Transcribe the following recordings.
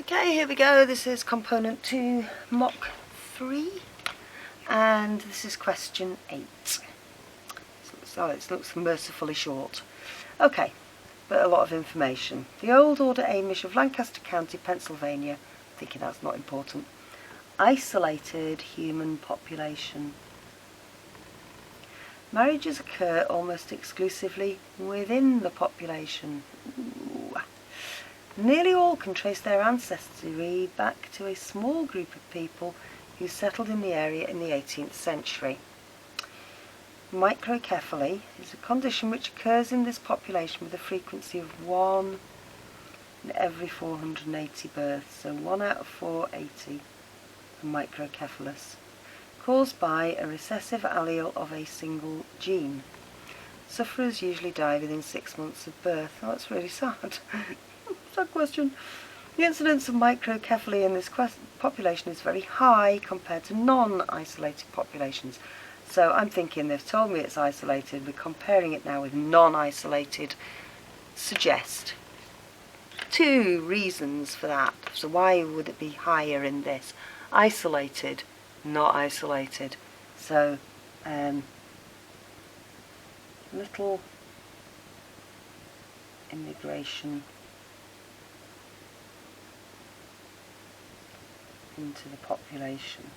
Okay, here we go. This is component 2, mock 3, and this is question 8. So it looks mercifully short. Okay, but a lot of information. The Old Order Amish of Lancaster County, Pennsylvania, thinking that's not important. Isolated human population. Marriages occur almost exclusively within the population. Ooh. Nearly all can trace their ancestry back to a small group of people who settled in the area in the 18th century. Microcephaly is a condition which occurs in this population with a frequency of 1 in every 480 births, so 1 out of 480 are microcephalous, caused by a recessive allele of a single gene. Sufferers usually die within 6 months of birth. Oh, that's really sad. Sad question. The incidence of microcephaly in this population is very high compared to non-isolated populations. So I'm thinking they've told me it's isolated, we're comparing it now with non-isolated. Suggest 2 reasons for that. So why would it be higher in this? Isolated, not isolated. So little immigration into the population.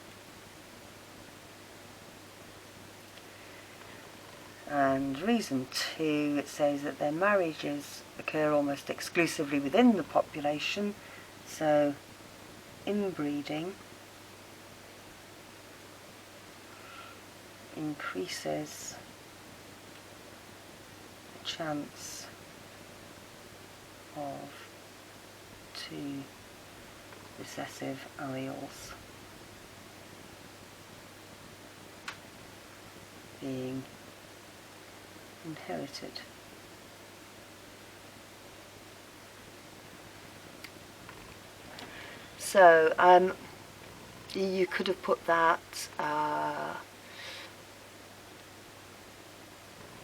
And reason 2, it says that their marriages occur almost exclusively within the population, so inbreeding increases the chance of 2 recessive alleles being inherited. So you could have put that a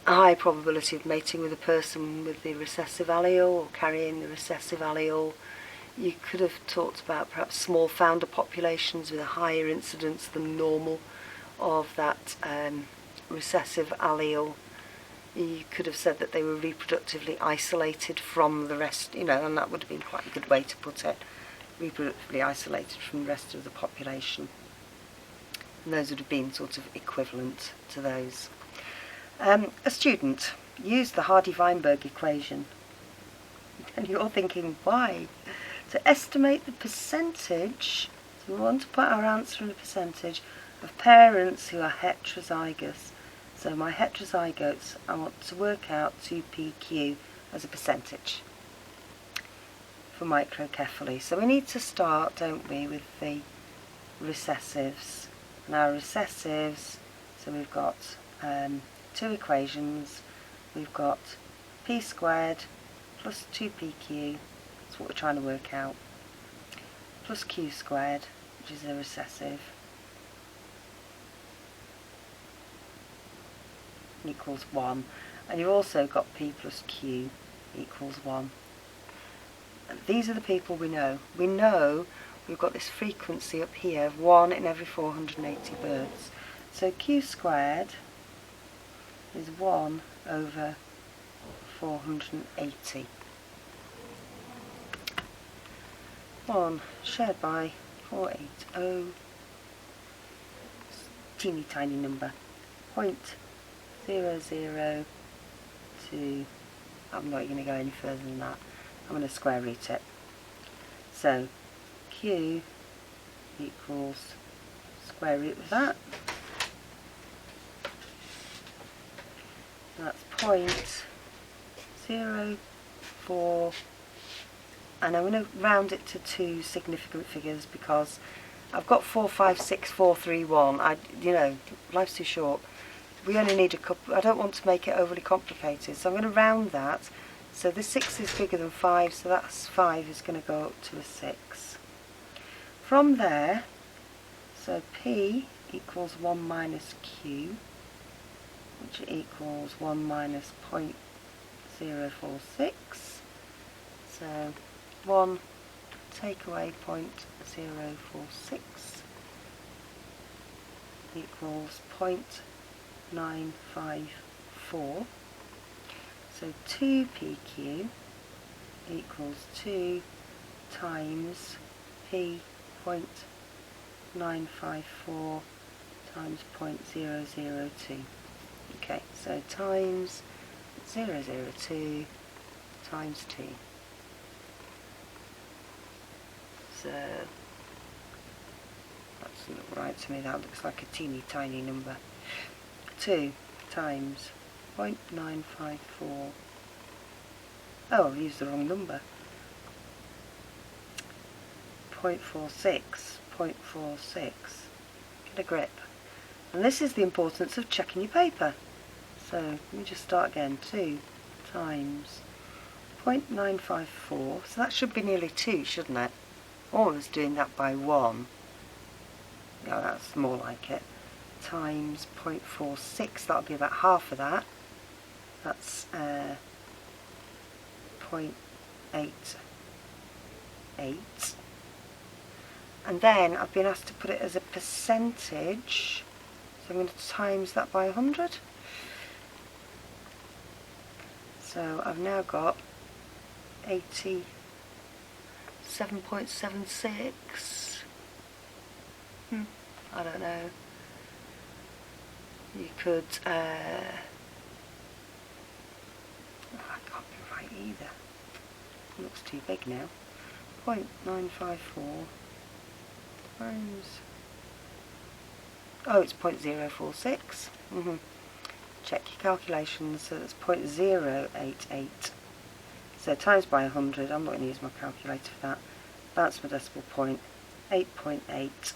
high probability of mating with a person with the recessive allele or carrying the recessive allele. You could have talked about perhaps small founder populations with a higher incidence than normal of that recessive allele. You could have said that they were reproductively isolated from the rest, and that would have been quite a good way to put it. Reproductively isolated from the rest of the population. And those would have been sort of equivalent to those. A student used the Hardy-Weinberg equation. And you're thinking, why? To estimate the percentage, so we want to put our answer in a percentage, of parents who are heterozygous. So my heterozygotes, I want to work out 2pq as a percentage for microcephaly. So we need to start, don't we, with the recessives. Now recessives, so we've got 2 equations. We've got p squared plus 2pq, that's what we're trying to work out, plus q squared, which is a recessive, equals 1. And you've also got p plus q equals 1. And these are the people we know. We know we've got this frequency up here of 1 in every 480 births. So q squared is 1 over 480. 1 shared by 480, teeny tiny number, 0.002, I'm not going to go any further than that, I'm going to square root it. So q equals square root of that, that's 0.04, and I'm going to round it to 2 significant figures because I've got 456431. Life's too short. We only need a couple. I don't want to make it overly complicated, so I'm going to round that. So the 6 is bigger than 5, so that's 5 is going to go up to a 6. From there, so p equals 1 minus q, which equals 1 minus 0.046. So 1 take away 0.046 equals 0.954. So 2pq equals 2 times p 0.954 times 0.002. Okay, so times 002 times t. So that doesn't look right to me, that looks like a teeny tiny number. 2 times 0.954. Oh, I've used the wrong number. 0.46. Get a grip. And this is the importance of checking your paper. So let me just start again. 2 times 0.954. So that should be nearly 2, shouldn't it? Or I was doing that by 1. No, that's more like it. Times 0.46. That'll be about half of that. That's 0.88. And then I've been asked to put it as a percentage, so I'm going to times that by 100. So I've now got 87.76. I don't know. You could, that can't be right either. It looks too big now. 0.954 times, oh, it's 0.046. Check your calculations. So that's 0.088. So times by 100. I'm not going to use my calculator for that. That's my decimal point. 8.8,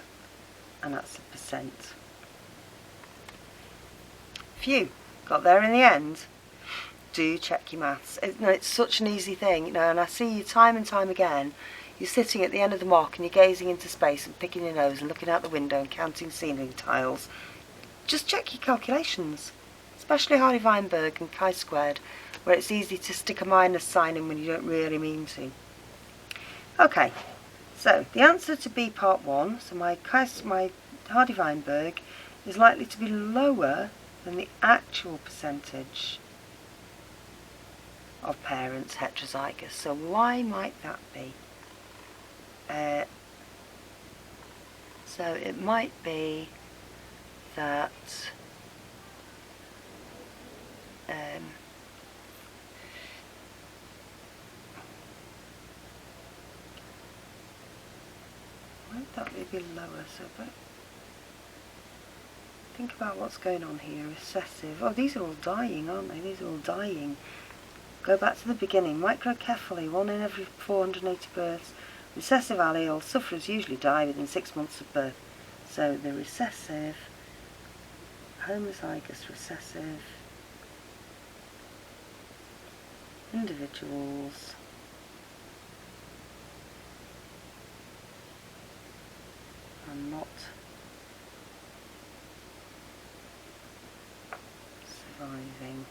and that's a percent. Phew, got there in the end. Do check your maths. It's such an easy thing, and I see you time and time again. You're sitting at the end of the mock and you're gazing into space and picking your nose and looking out the window and counting ceiling tiles. Just check your calculations, especially Hardy-Weinberg and chi-squared, where it's easy to stick a minus sign in when you don't really mean to. Okay, so the answer to B part 1, so my Hardy-Weinberg is likely to be lower than the actual percentage of parents heterozygous. So why might that be? So it might be that might that be lower? So, but think about what's going on here. Recessive. Oh, these are all dying, aren't they? These are all dying. Go back to the beginning. Microcephaly, 1 in every 480 births. Recessive allele, sufferers usually die within 6 months of birth. So the recessive, homozygous recessive individuals are not surviving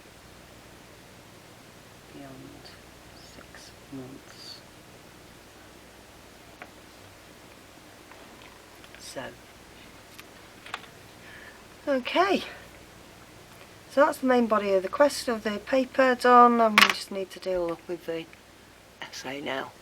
beyond 6 months. So, okay, so that's the main body of the paper done, and we just need to deal with the essay now.